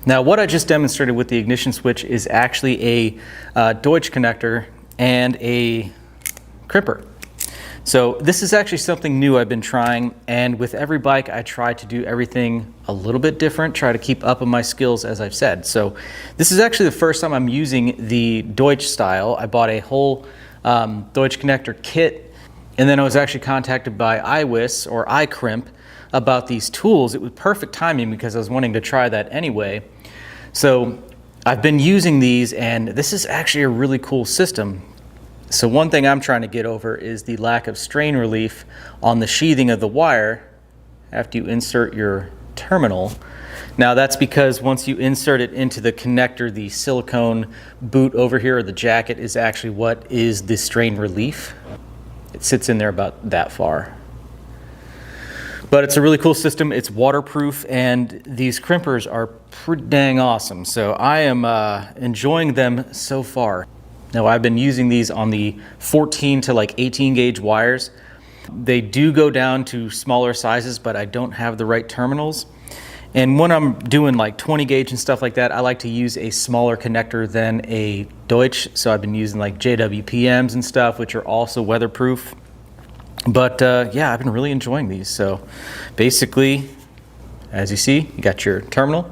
Now what I just demonstrated with the ignition switch is actually a Deutsch connector and a crimper. So this is actually something new I've been trying, and with every bike I try to do everything a little bit different, try to keep up on my skills, as I've said. So this is actually the first time I'm using the Deutsch style. I bought a whole Deutsch Connector Kit, and then I was actually contacted by IWISS or iCrimp about these tools. It was perfect timing because I was wanting to try that anyway. So I've been using these, and this is actually a really cool system. So one thing I'm trying to get over is the lack of strain relief on the sheathing of the wire after you insert your terminal. Now that's because once you insert it into the connector, the silicone boot over here, or the jacket, is actually what is the strain relief. It sits in there about that far. But it's a really cool system. It's waterproof, and these crimpers are pretty dang awesome. So I am enjoying them so far. Now I've been using these on the 14 to like 18 gauge wires. They do go down to smaller sizes, but I don't have the right terminals. And when I'm doing like 20 gauge and stuff like that, I like to use a smaller connector than a Deutsch. So I've been using like JWPMs and stuff, which are also weatherproof. But yeah, I've been really enjoying these. So basically, as you see, you got your terminal,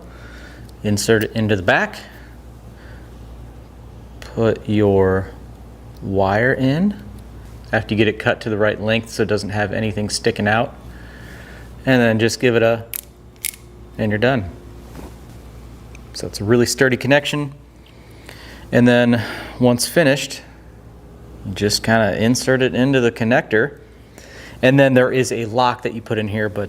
insert it into the back, put your wire in after you get it cut to the right length so it doesn't have anything sticking out, and then just give it and you're done. So it's a really sturdy connection. And then once finished, you just kind of insert it into the connector, and then there is a lock that you put in here, but